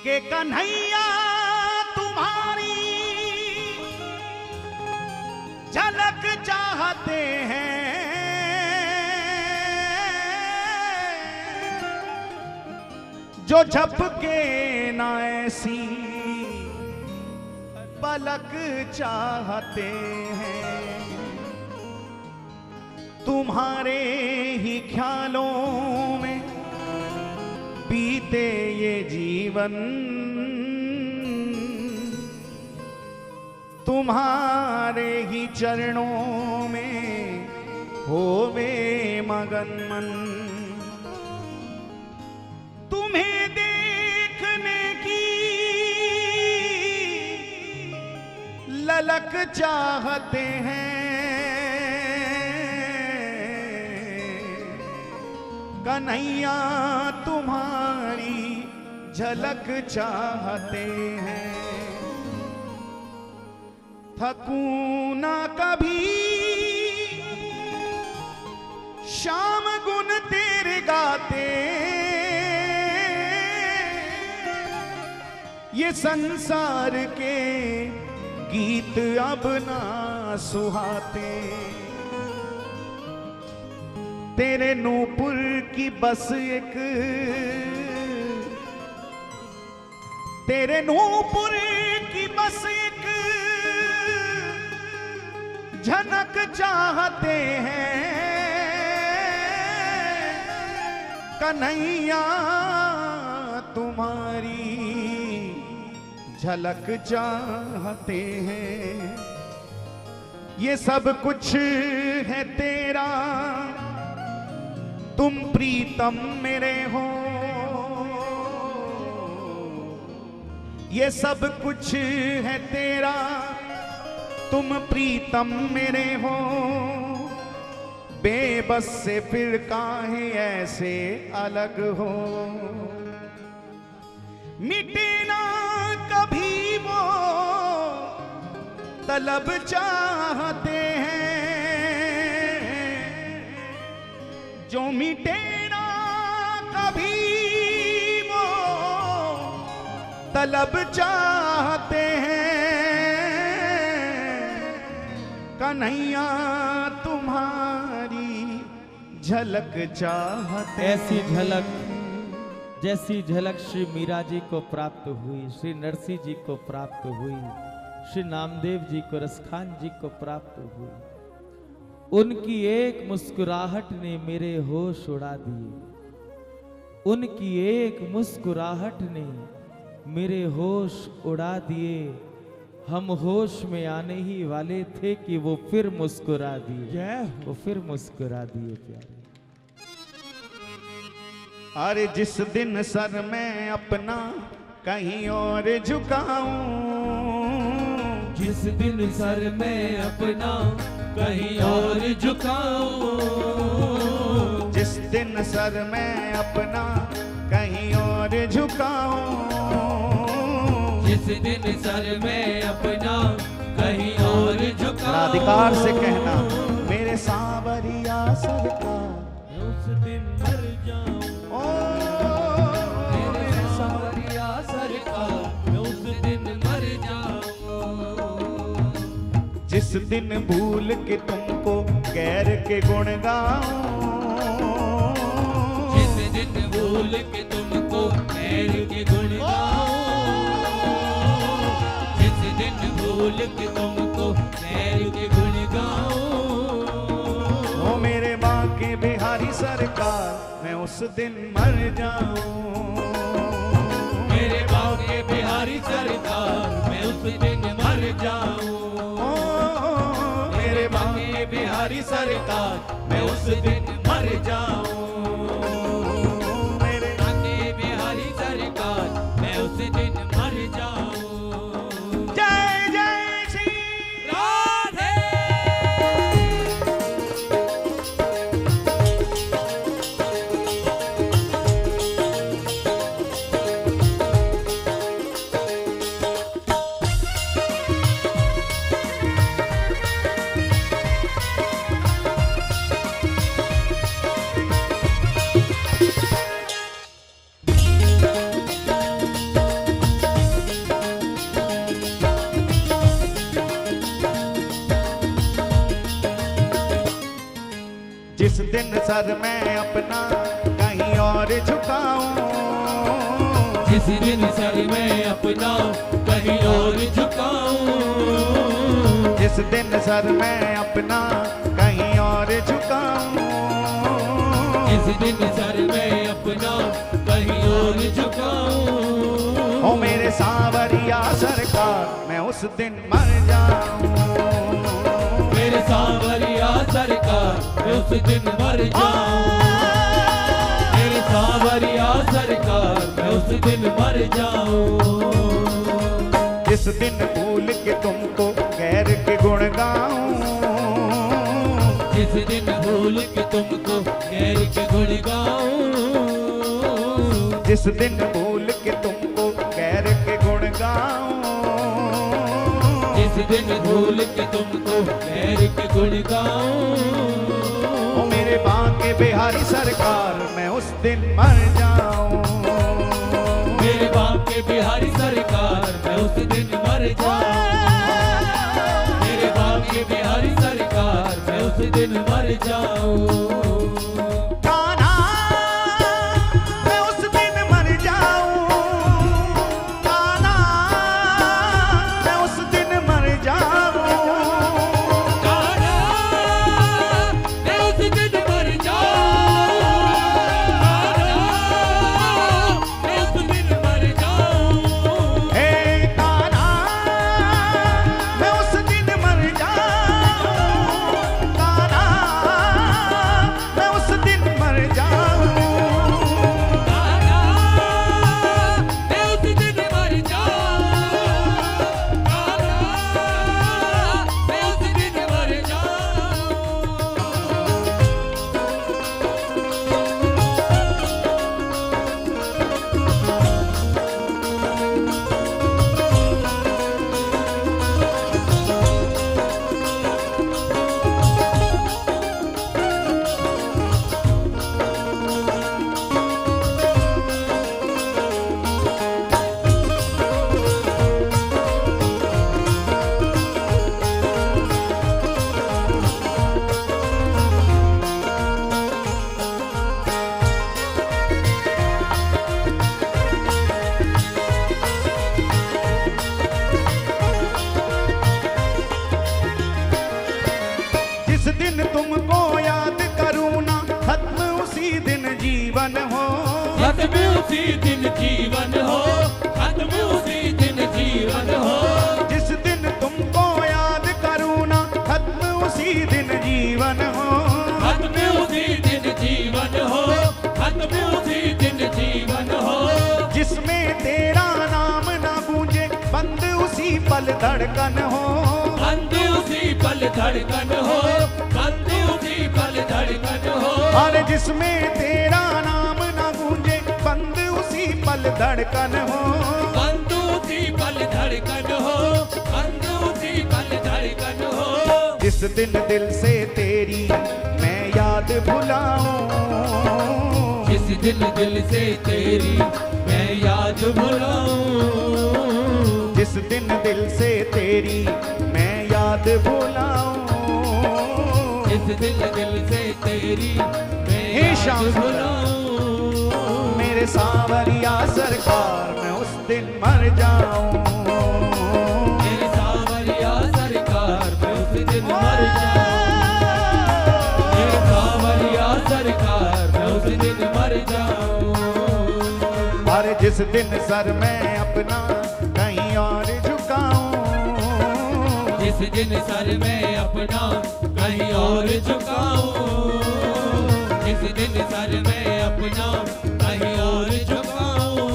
के कन्हैया तुम्हारी झलक चाहते हैं, जो झपके ना ऐसी पलक चाहते हैं। तुम्हारे ही ख्यालों में बीते ये जीवन, तुम्हारे ही चरणों में होवे मगन मन। तुम्हें देखने की ललक चाहते हैं, कन्हैया तुम्हारी झलक चाहते हैं। थकूं ना कभी शाम गुन तेरे गाते, ये संसार के गीत अब ना सुहाते। तेरे नूपुर की बस एक, तेरे नूपुर की बस एक झनक चाहते हैं, कन्हैया तुम्हारी झलक चाहते हैं। ये सब कुछ है तेरा, तुम प्रीतम मेरे हो। ये सब कुछ है तेरा, तुम प्रीतम मेरे हो। बेबस से फिर काहे ऐसे अलग हो। मिटे ना कभी वो तलब चाहते हैं, जो मिटे ना कभी वो तलब चाहते हैं, कन्हैया तुम्हारी झलक चाहते। ऐसी झलक जैसी झलक श्री मीरा जी को प्राप्त हुई, श्री नरसिंह जी को प्राप्त हुई, श्री नामदेव जी को, रसखान जी को प्राप्त हुई। उनकी एक मुस्कुराहट ने मेरे होश उड़ा दिए। उनकी एक मुस्कुराहट ने मेरे होश उड़ा दिए। हम होश में आने ही वाले थे कि वो फिर मुस्कुरा दिए। वो फिर मुस्कुरा दिए प्यारे। अरे जिस दिन सर मैं अपना कहीं और झुकाऊं, जिस दिन सर मैं अपना कहीं और झुकाऊं, जिस दिन सर मैं अपना कहीं और झुकाऊं, जिस दिन सर मैं अपना कहीं और झुकाऊं, अधिकार से कहना मेरे सांवरिया सरकार, उस दिन मर जाऊं। मेरे सांवरिया सरकार, मैं उस दिन मर जाऊं। जिस दिन भूल के तुमको गैर के गुण गाऊं, जिस दिन भूल के तुमको गैर के गुण गाऊं, जिस दिन भूल के तुमको गैर के गुण गाऊं। ओ मेरे बांके बिहारी सरकार, मैं उस दिन मर जाऊं। मेरे बांके बिहारी सरकार, मैं उस दिन मर जाऊं। मेरे बांके बिहारी सरकार, मैं उस दिन मर जाऊं। मेरे बांके बिहारी सरकार, मैं उस दिन मर जाऊं। जय जय श्री राधे। सर मैं अपना कहीं और झुकाऊं, जिस दिन सर मैं अपना कहीं और झुकाऊं, जिस दिन सर मैं अपना कहीं और झुकाऊं, जिस दिन सर मैं अपना कहीं और झुकाऊं, ओ मेरे सांवरिया सरकार मैं उस दिन मर जाऊं, मेरे सांवरिया सरकार मैं उस दिन मर जाऊं, मेरे सांवरिया सरकार मैं उस दिन मर जाऊं, जिस दिन भूल के तुमको गैर के गुण गाऊं, जिस दिन भूल के तुमको गैर के गुण गाऊं, जिस दिन भूल के तुमको गैर के गुण गाऊं, जिस दिन भूल के तुमको गैर के गुण गाऊं, ओ मेरे बांके बिहारी सरकार मैं उस दिन मर जाऊं, मेरे बाप के बिहारी सरकार मैं उस दिन मर जाऊं, मेरे बाप के बिहारी सरकार मैं उस दिन मर जाऊं, कान्हा मैं उस दिन मर जाऊं, कान्हा मैं उस दिन मर जाऊं, कान्हा मैं उस दिन मर जाऊं, कान्हा मैं उस दिन मर जाऊं, हे कान्हा मैं उस दिन मर जाऊं, कान्हा मैं उस दिन मर जाऊं, कान्हा मैं उस दिन मर जाऊं, कान्हा मैं उस दिन मर जाऊं, जिस दिन तुमको याद करूं ना खत्म उसी दिन जीवन हो, खत्म उसी दिन जीवन हो, खत्म उसी दिन जीवन हो, जिस दिन तुमको याद करूं ना खत्म उसी दिन जीवन हो, खत्म उसी दिन जीवन हो, खत्म उसी दिन जीवन हो, जिसमें तेरा नाम ना गूंजे बंद उसी पल धड़कन हो, बंद उसी पल धड़कन हो, बंद उसी पल धड़कन हो, और जिसमें तेरा नाम ना गूंजे बंद उसी पल धड़कन हो, बंद उसी पल धड़कन हो, बंद उसी पल धड़कन हो, जिस दिन दिल से तेरी मैं याद भुलाऊं, जिस दिन दिल से तेरी मैं याद भुलाऊं, जिस दिन दिल से तेरी मैं याद भुलाऊं, जिस दिन दिल से तेरी मैं हे याद श्याम सुंदर। भुलाऊं, मेरे सांवरिया सरकार मैं उस दिन मर जाऊं, मेरे सांवरिया सरकार मैं उस दिन मर जाऊं, मेरे सांवरिया सरकार मैं उस दिन मर जाऊं, और जिस दिन सर मैं अपना कहीं और झुकाऊं, जिस दिन सर मैं अपना कहीं और झुकाऊं, जिस दिन सर मैं अपना कहीं और झुकाऊं,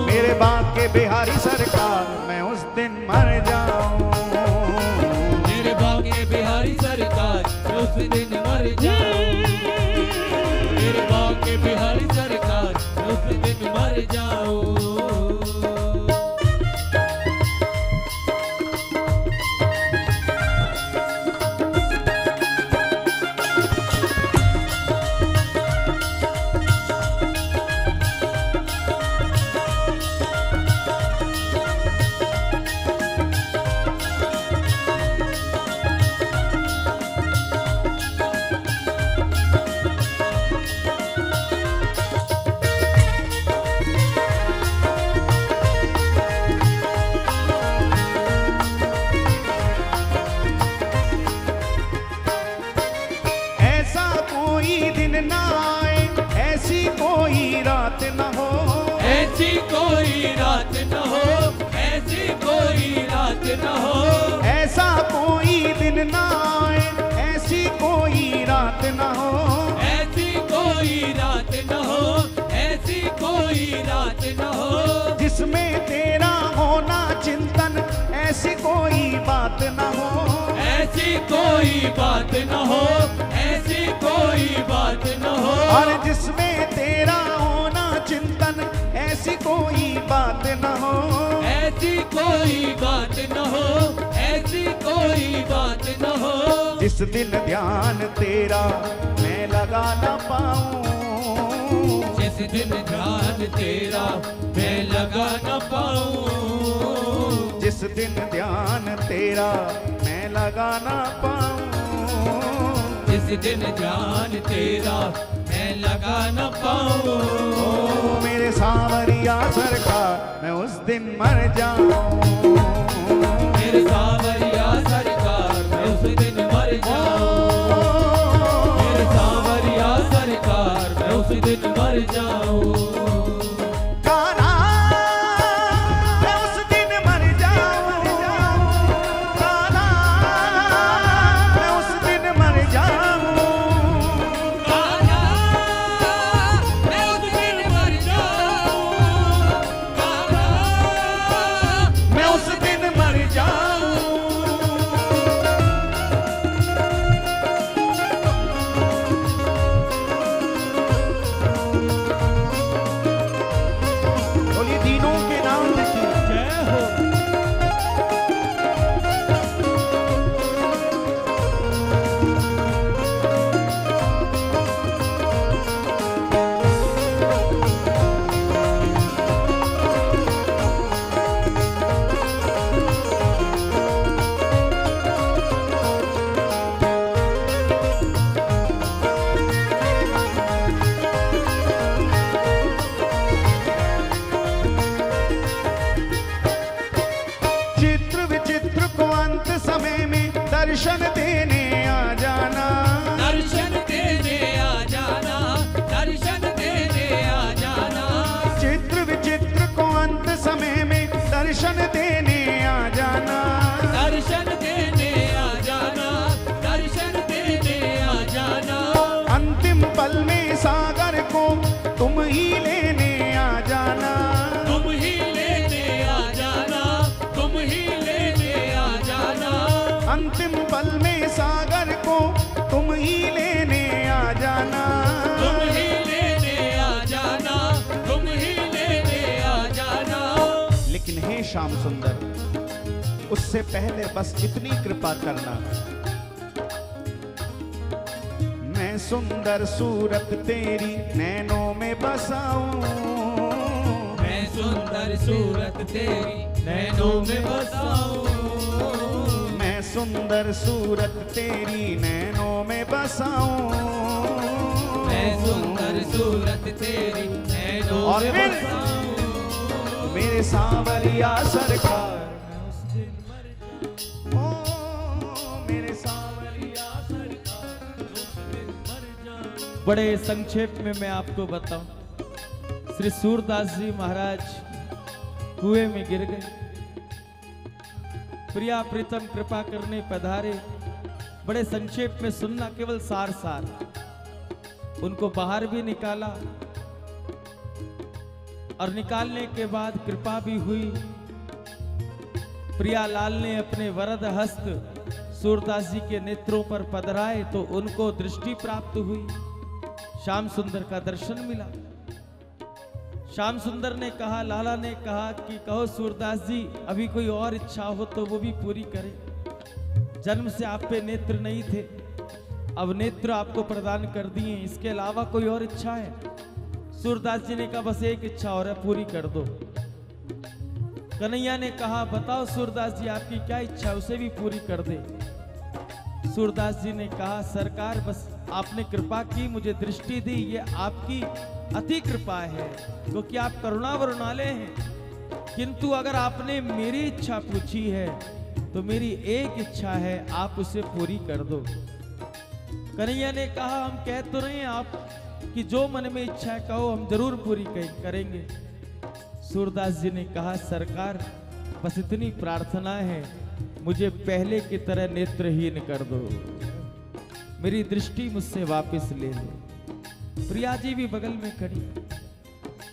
मेरे बांके बिहारी सरकार मैं उस दिन मर जाऊं, मेरे बांके बिहारी सरकार मैं उस दिन मर जाऊं, मेरे बांके बिहारी सरकार मैं उस दिन मर जाऊं, ऐसी कोई रात न हो, ऐसी कोई रात न हो, ऐसा कोई दिन ना आए, ऐसी कोई रात ना हो, ऐसी कोई रात न हो, ऐसी कोई रात न हो, जिसमें तेरा होना चिंतन, ऐसी कोई बात ना हो, ऐसी कोई बात न हो, ऐसी कोई बात न हो, और जिसमें तेरा होना चिंतन, ऐसी कोई बात ना हो, ऐसी कोई बात न हो, ऐसी कोई बात न हो, जिस दिन ध्यान तेरा मैं लगा ना पाऊं, जिस दिन ध्यान तेरा मैं लगा न पाऊं, जिस दिन ध्यान तेरा मैं लगा ना पाऊं, जिस दिन ध्यान तेरा मैं लगा न पाऊं, ओ मेरे सांवरिया सरकार मैं उस दिन मर जाऊं, मेरे सांवरिया सरकार मैं उस दिन मर जाऊं, मेरे सांवरिया सरकार मैं उस दिन मर जाऊं, कान्हा मैं उस दिन मर जाऊं, कान्हा मैं उस दिन मर जाऊं, कान्हा मैं उस दिन मर जाऊं, कान्हा मैं उस दिन मर जाऊं। बोलिए दीनों के नाम की जय हो। चित्र विचित्र को अंत समय में दर्शन देने आ जाना, दर्शन देने आ जाना, दर्शन देने आ जाना, चित्र विचित्र को अंत समय में दर्शन देने आ जाना, दर्शन देने आ जाना, दर्शन देने आ जाना, अंतिम पल में सागर को तुम ही लेने आ जाना, तुम ही लेने आ जाना, तुम ही लेने आ जाना, अंतिम पल में सागर को तुम ही लेने आ जाना, तुम ही लेने आ जाना, तुम ही लेने आ जाना, लेकिन हे श्याम सुंदर उससे पहले बस इतनी कृपा करना, मैं सुंदर सूरत तेरी नैनों में बसाऊं, मैं सुंदर सूरत तेरी नैनों में बसाऊं, मैं सुंदर सूरत तेरी नैनों में बसाऊं, मैं सुंदर सूरत तेरी नैनों और में फिर बसाऊं, मेरे सांवरिया सरकार मैं उस दिन मर जाऊं, ओ मेरे सांवरिया सरकार उस दिन मर जाऊं, बड़े संक्षेप में मैं आपको बताऊं, श्री सूरदास जी महाराज कुएं में गिर गए, प्रिया प्रीतम कृपा करने पधारे। बड़े संक्षेप में सुनना, केवल सार सार। उनको बाहर भी निकाला और निकालने के बाद कृपा भी हुई। प्रियालाल ने अपने वरद हस्त सूरदास जी के नेत्रों पर पधराए तो उनको दृष्टि प्राप्त हुई, श्याम सुंदर का दर्शन मिला। श्याम सुंदर ने कहा, लाला ने कहा कि कहो सूरदास जी, अभी कोई और इच्छा हो तो वो भी पूरी करें। जन्म से आप पे नेत्र नहीं थे, अब नेत्र आपको प्रदान कर दिए, इसके अलावा कोई और इच्छा है? सूरदास जी ने कहा बस एक इच्छा और है, पूरी कर दो। कन्हैया ने कहा बताओ सूरदास जी आपकी क्या इच्छा है, उसे भी पूरी कर दे। सूरदास जी ने कहा सरकार बस आपने कृपा की, मुझे दृष्टि दी, ये आपकी अति कृपा है क्योंकि आप करुणा वरुणालय हैं। किंतु अगर आपने मेरी इच्छा पूछी है तो मेरी एक इच्छा है, आप उसे पूरी कर दो। कन्हैया ने कहा हम कह तो रहे हैं आप कि जो मन में इच्छा है कहो, हम जरूर पूरी करेंगे। सूरदास जी ने कहा, सरकार बस इतनी प्रार्थना है, मुझे पहले की तरह नेत्रहीन कर दो, मेरी दृष्टि मुझसे वापस ले लो। प्रिया जी भी बगल में खड़ी।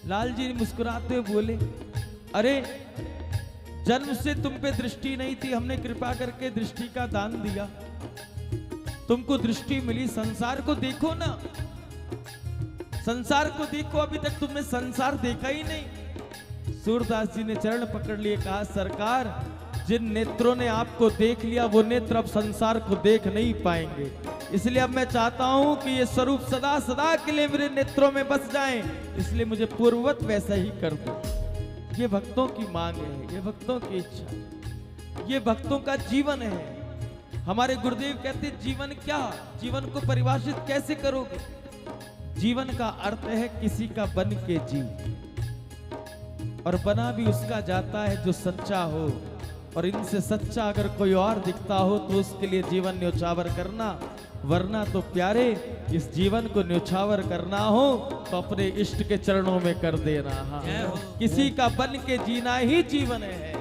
लाल जी मुस्कुराते हुए बोले, अरे जन्म से तुम पे दृष्टि नहीं थी, हमने कृपा करके दृष्टि का दान दिया, तुमको दृष्टि मिली। संसार को देखो ना, संसार को देखो, अभी तक तुमने संसार देखा ही नहीं। सूरदास जी ने चरण पकड़ लिए, कहा, सरकार जिन नेत्रों ने आपको देख लिया वो नेत्र अब संसार को देख नहीं पाएंगे, इसलिए अब मैं चाहता हूं कि ये स्वरूप सदा सदा के लिए मेरे नेत्रों में बस जाएं, इसलिए मुझे पूर्ववत वैसा ही कर दो। ये भक्तों की मांग है, ये भक्तों की इच्छा, ये भक्तों का जीवन है। हमारे गुरुदेव कहते, जीवन क्या, जीवन को परिभाषित कैसे करोगे? जीवन का अर्थ है किसी का बन के जी, और बना भी उसका जाता है जो सच्चा हो, और इनसे सच्चा अगर कोई और दिखता हो तो उसके लिए जीवन न्योछावर करना, वरना तो प्यारे इस जीवन को न्योछावर करना हो तो अपने इष्ट के चरणों में कर देना। हाँ, किसी का बन के जीना ही जीवन है,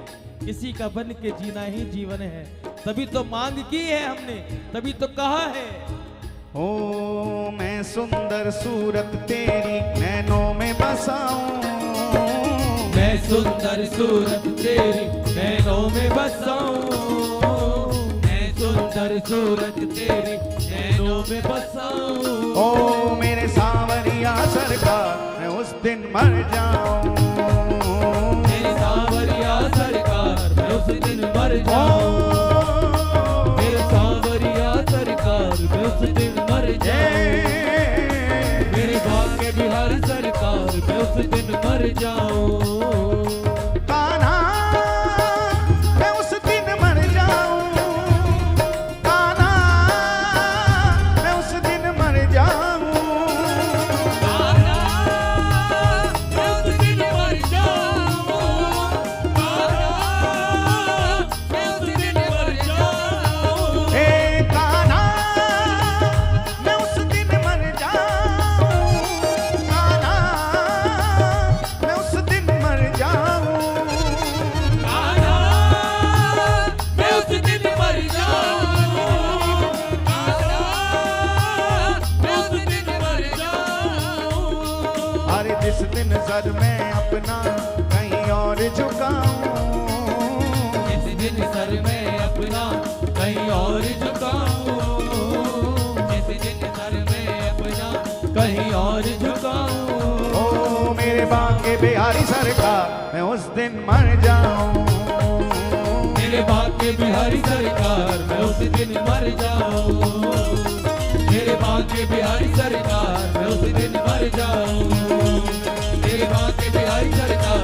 किसी का बन के जीना ही जीवन है। तभी तो मांग की है हमने, तभी तो कहा है, ओ मैं सुंदर सूरत तेरी नैनों में बसाऊं, मैं सुंदर सूरत तेरी नैनों में बसाऊं, मैं सुंदर सूरत तेरी नैनों में बसाऊं। ओ मेरे सांवरिया सरकार मैं उस दिन मर जाऊं, मेरे सांवरिया सरकार मैं उस दिन मर जाऊं, मेरे सांवरिया सरकार मैं उस दिन मर जाऊं, मेरे भाग्य बिहारी सरकार मैं उस दिन मर जाऊं। कान्हा मैं उस दिन मर जाऊं, कान्हा मैं उस दिन मर जाऊं, कान्हा मैं उस दिन मर जाऊं, कान्हा मैं उस दिन मर जाऊं, हे कान्हा मैं उस दिन मर जाऊं, कान्हा मैं उस दिन मर जाऊं, कान्हा मैं उस दिन मर जाऊं, कान्हा मैं उस दिन मर जाऊं। अरे जिस दिन सर मैं अपना कहीं और झुकाऊं, जिस दिन सर मैं अपना कहीं और झुकाऊं, जिस दिन सर मैं अपना कहीं और झुकाऊं। ओ मेरे बांके बिहारी सरकार मैं उस दिन मर जाऊं, मेरे भाग्य बिहारी सरकार मैं उस दिन मर जाऊं, मेरे भाग्य बिहारी सरकार मैं उस दिन मर जाऊं, मेरे भाग्य बिहारी सरकार